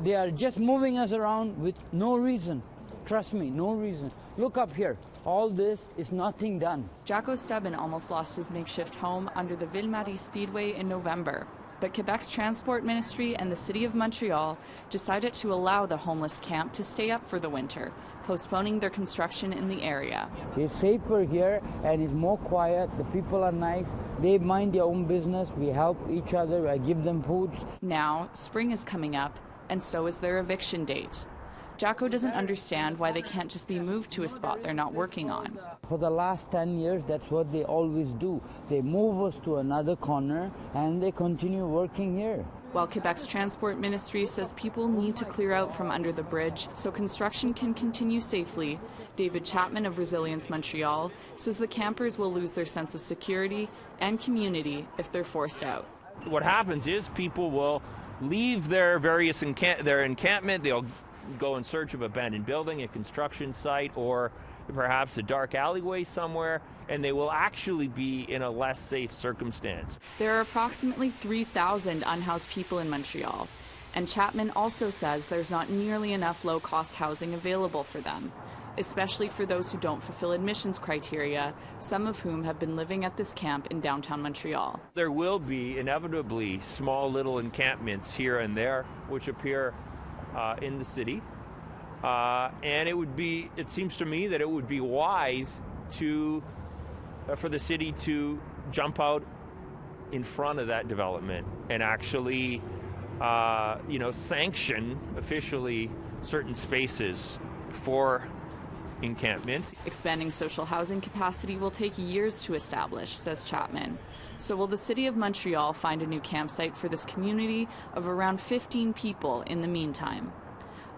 They are just moving us around with no reason. Trust me, no reason. Look up here. All this is nothing done. Jacko Stebbin almost lost his makeshift home under the Ville-Marie Speedway in November. But Quebec's Transport Ministry and the City of Montreal decided to allow the homeless camp to stay up for the winter, postponing their construction in the area. It's safer here and it's more quiet. The people are nice. They mind their own business. We help each other. I give them foods. Now, spring is coming up, and so is their eviction date. Jacko doesn't understand why they can't just be moved to a spot they're not working on. For the last 10 years, that's what they always do. They move us to another corner and they continue working here. While Quebec's Transport Ministry says people need to clear out from under the bridge so construction can continue safely, David Chapman of Resilience Montreal says the campers will lose their sense of security and community if they're forced out. What happens is people will leave their various encampment. They'll go in search of abandoned building, a construction site, or perhaps a dark alleyway somewhere, and they will actually be in a less safe circumstance. There are approximately 3,000 unhoused people in Montreal, and Chapman also says there's not nearly enough low-cost housing available for them, especially for those who don't fulfill admissions criteria, some of whom have been living at this camp in downtown Montreal. There will be inevitably small little encampments here and there which appear in the city, and it seems to me that it would be wise for the city to jump out in front of that development and actually sanction officially certain spaces for encampments. Expanding social housing capacity will take years to establish, says Chapman. So will the City of Montreal find a new campsite for this community of around 15 people in the meantime?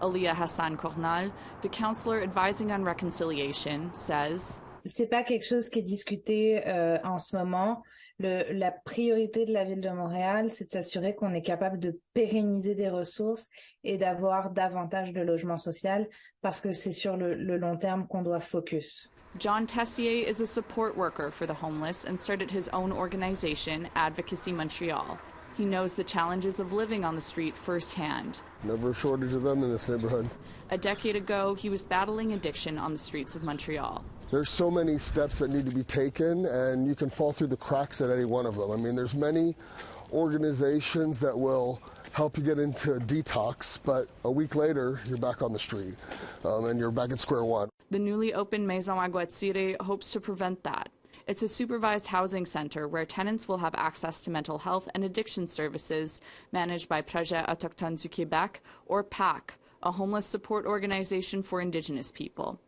Aliyah Hassan-Cornal, the counselor advising on reconciliation, says, C'est pas quelque chose qui est discuté en ce moment. La priorité de la ville de Montréal, c'est de s'assurer qu'on est capable de pérenniser des ressources et d'avoir davantage de logements sociaux parce que c'est sur le long terme qu'on doit focus. John Tessier is a support worker for the homeless and started his own organization, Advocacy Montreal. He knows the challenges of living on the street firsthand. Never a shortage of them in this neighborhood. A decade ago, he was battling addiction on the streets of Montreal. There's so many steps that need to be taken, and you can fall through the cracks at any one of them. I mean, there's many organizations that will help you get into detox, but a week later, you're back on the street, and you're back at square one. The newly opened Maison Akhwà'tsire hopes to prevent that. It's a supervised housing center where tenants will have access to mental health and addiction services managed by Projet Autochtone du Québec, or PAC, a homeless support organization for Indigenous people.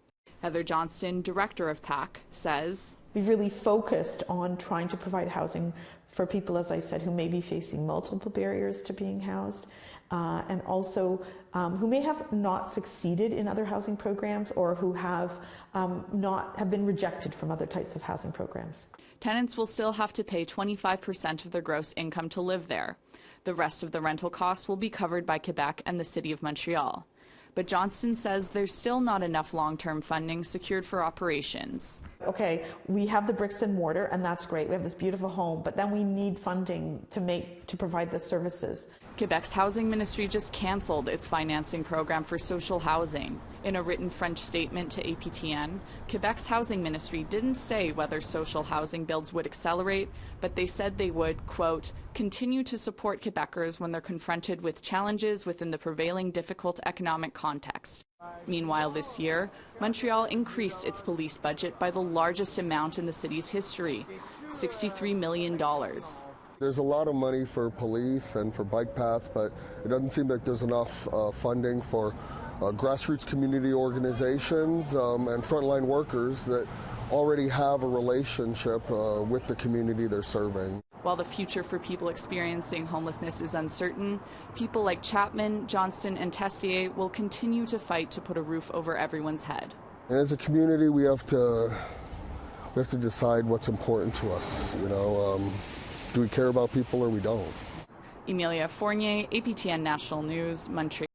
Heather Johnston, director of PAC, says, we've really focused on trying to provide housing for people, as I said, who may be facing multiple barriers to being housed, and also who may have not succeeded in other housing programs or who have been rejected from other types of housing programs. Tenants will still have to pay 25% of their gross income to live there. The rest of the rental costs will be covered by Quebec and the City of Montreal. But Johnston says there's still not enough long-term funding secured for operations. Okay, we have the bricks and mortar, and that's great. We have this beautiful home, but then we need funding to provide the services. Quebec's housing ministry just canceled its financing program for social housing. In a written French statement to APTN, Quebec's housing ministry didn't say whether social housing builds would accelerate, but they said they would, quote, continue to support Quebecers when they're confronted with challenges within the prevailing difficult economic context. Meanwhile, this year, Montreal increased its police budget by the largest amount in the city's history, $63 million. There's a lot of money for police and for bike paths, but it doesn't seem like there's enough funding for grassroots community organizations and frontline workers that already have a relationship with the community they're serving. While the future for people experiencing homelessness is uncertain, people like Chapman, Johnston, and Tessier will continue to fight to put a roof over everyone's head. And as a community, we have to decide what's important to us. Do we care about people or we don't? Emilia Fournier, APTN National News, Montreal.